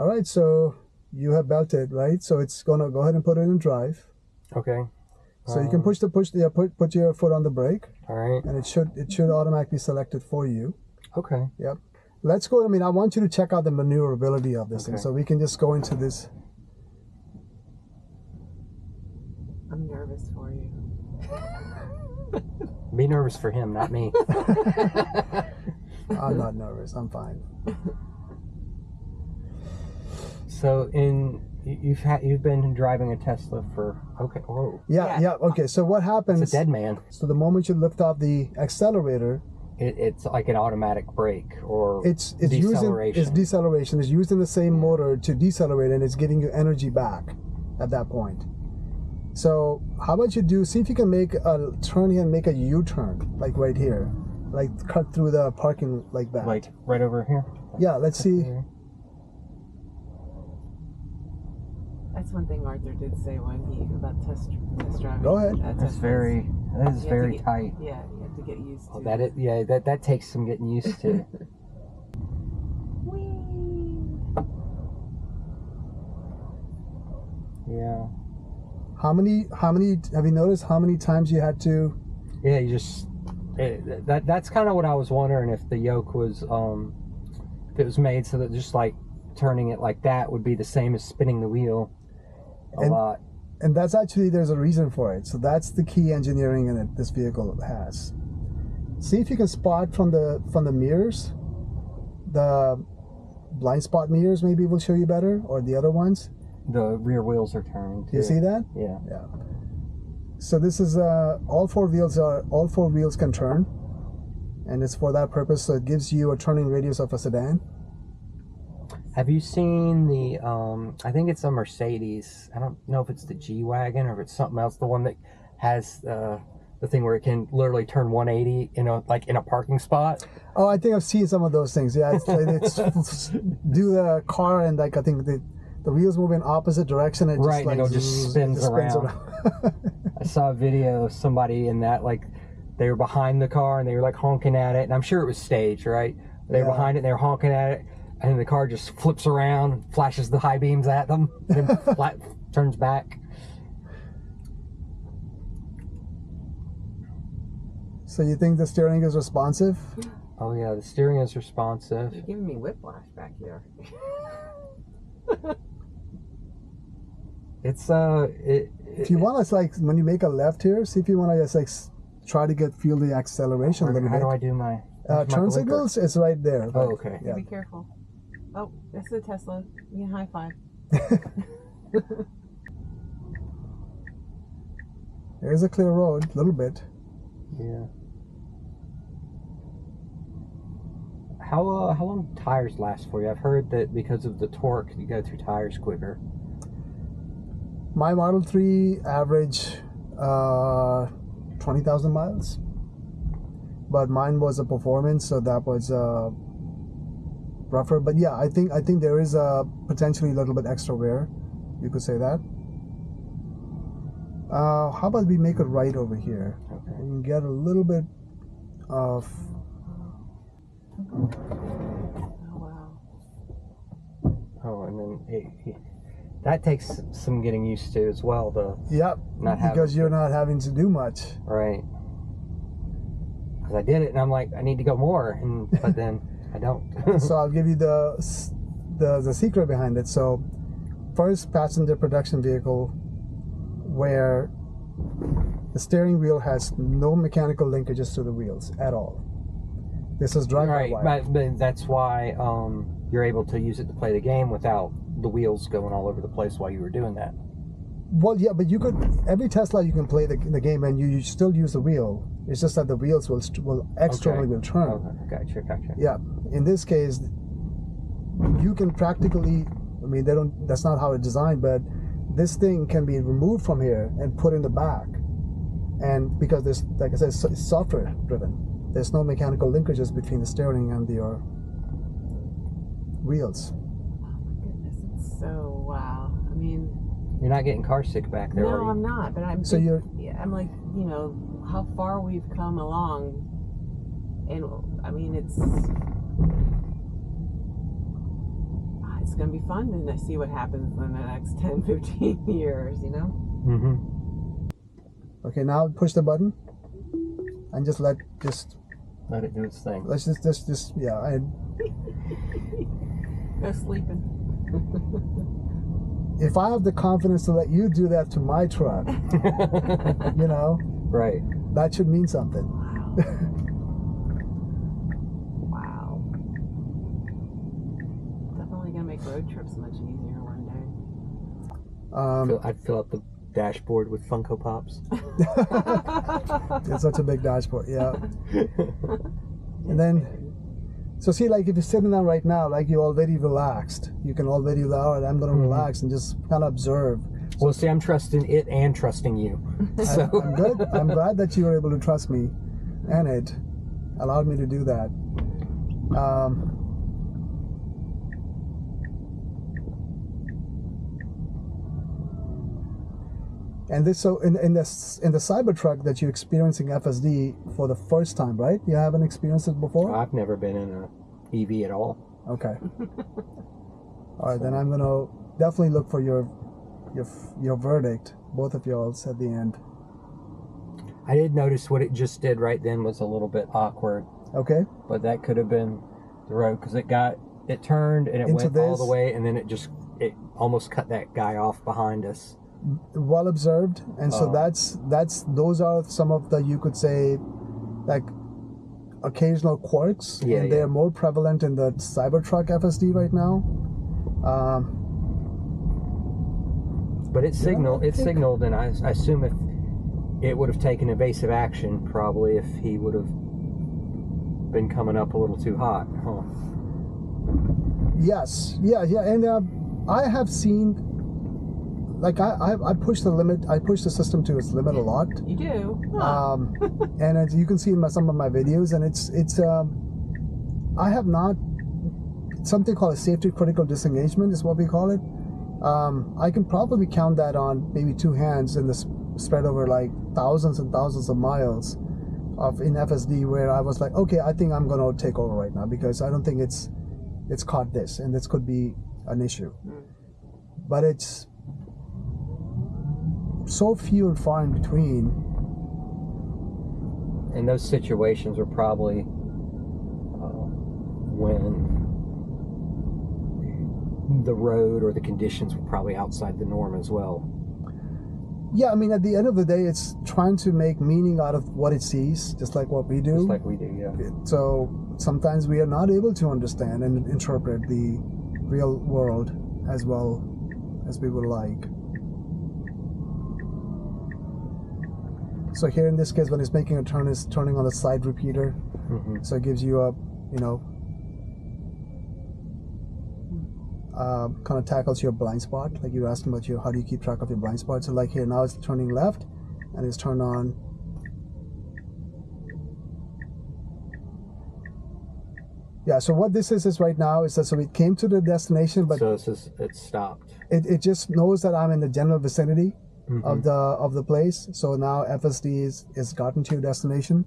All right, so you have belted, right? So it's gonna go ahead and put it in drive. Okay. So you can put your foot on the brake. All right. And it should automatically select it for you. Okay. Yep. Let's go. I mean, I want you to check out the maneuverability of this thing, so we can just go into this. I'm nervous for you. Be nervous for him, not me. I'm not nervous. I'm fine. So you've been driving a Tesla for whoa. Yeah. Okay. So what happens? It's a dead man. So the moment you lift off the accelerator, it's like an automatic brake or it's deceleration. It's deceleration. It's using the same motor to decelerate, and it's giving you energy back at that point. So how about you see if you can make a turn here and make a U-turn, like right here, like cut through the parking like that. Like right over here? Yeah, let's see. That's one thing Arthur did say about test driving. Go ahead. That is very tight. Yeah, you have to get used to. Oh, that takes some getting used to. Whee! Yeah. How many have you noticed how many times you had to? Yeah, that's kind of what I was wondering, if the yoke was if it was made so that just like turning it like that would be the same as spinning the wheel a lot. And that's actually, there's a reason for it. So that's the key engineering in it this vehicle has. See if you can spot from the mirrors, the blind spot mirrors maybe will show you better, or the other ones. The rear wheels are turning too. You see that? Yeah. Yeah. So this is all four wheels can turn, and it's for that purpose. So it gives you a turning radius of a sedan. Have you seen the I think it's a Mercedes, I don't know if it's the G-Wagon or if it's something else, the one that has the thing where it can literally turn 180 like in a parking spot? Oh, I think I've seen some of those things. Yeah, it's do the car, and like I think the wheels move in opposite direction. And right, and it just spins around. I saw a video of somebody in that, like they were behind the car and they were like honking at it, and I'm sure it was staged, right? They were behind it and they were honking at it, and the car just flips around, flashes the high beams at them, and then turns back. So you think the steering is responsive? Oh yeah, the steering is responsive. You're giving me whiplash back here. It's if you want to, like, when you make a left here, see if you want to just like try to feel the acceleration a little bit. How do I do my turn signals? It's right there. Oh, okay. Yeah. Be careful. Oh, this is a Tesla. You can high five. There's a clear road, a little bit. Yeah. How long do tires last for you? I've heard that because of the torque, you go through tires quicker. My Model 3 average 20,000 miles, but mine was a performance, so that was rougher. But yeah, I think there is potentially a little bit extra wear. You could say that. How about we make it right over here? Okay. We can get a little bit of. Oh wow. Oh, and then that takes some getting used to as well. Because you're not having to do much. Right. Because I did it, and I'm like, I need to go more, but then I don't. So I'll give you the secret behind it. So, first passenger production vehicle where the steering wheel has no mechanical linkages to the wheels at all. This is drive-by-wire. But that's why you're able to use it to play the game without the wheels going all over the place while you were doing that. Well, yeah, but you could, every Tesla you can play the game and you still use the wheel. It's just that the wheels will externally will turn. Okay, gotcha. Yeah, in this case, you can practically, I mean, that's not how it's designed, but this thing can be removed from here and put in the back. And because this, like I said, it's software driven. There's no mechanical linkages between the steering and your wheels. Oh my goodness, it's so wow. I mean, you're not getting car sick back there, are you? No, I'm not. But I'm. So I'm like, how far we've come along, and I mean, it's it's going to be fun, and I see what happens in the next 10, 15 years, you know? Okay, now push the button and just let it do its thing. Let's just yeah. Go sleeping. If I have the confidence to let you do that to my truck, you know, right? That should mean something. Wow. Definitely gonna make road trips much easier one day. I'd fill up the dashboard with Funko Pops. It's such a big dashboard, yeah. And then, so see, like if you're sitting down right now, like you're already relaxed. You can already allow it. I'm going to relax and just kind of observe. Well, see, I'm trusting it and trusting you. So I'm good. I'm glad that you were able to trust me, and it allowed me to do that. And this, so in the Cybertruck that you're experiencing FSD for the first time, right? You haven't experienced it before? I've never been in a EV at all. Okay. All right, then I'm gonna definitely look for your verdict, both of y'all's at the end. I did notice what it just did right then was a little bit awkward. Okay. But that could have been the road because it turned and it went all the way, and then it almost cut that guy off behind us. Well observed. And so those are some of the, you could say, like occasional quirks, and they're more prevalent in the Cybertruck FSD right now. But it signaled, and I assume if it would have taken evasive action, probably if he would have been coming up a little too hot. Huh? Yes, yeah, and I have seen, like I push the limit. I push the system to its limit a lot. You do. Huh. And as you can see in some of my videos, and it's I have not, something called a safety critical disengagement is what we call it. I can probably count that on maybe two hands in this spread over like thousands and thousands of miles in FSD, where I was like, okay, I think I'm gonna take over right now because I don't think it's caught this, and this could be an issue. But it's so few and far in between. And those situations were probably when the road or the conditions were probably outside the norm as well. Yeah, I mean, at the end of the day, it's trying to make meaning out of what it sees, just like what we do. Just like we do, yeah. So sometimes we are not able to understand and interpret the real world as well as we would like. So here in this case, when it's making a turn, it's turning on the side repeater. So it gives you a, kind of tackles your blind spot. Like you were asking about how do you keep track of your blind spot. So like here, now it's turning left and it's turned on. Yeah, so what this is right now is that, so it came to the destination, but so it stopped. It just knows that I'm in the general vicinity of the place. So now FSD is gotten to your destination.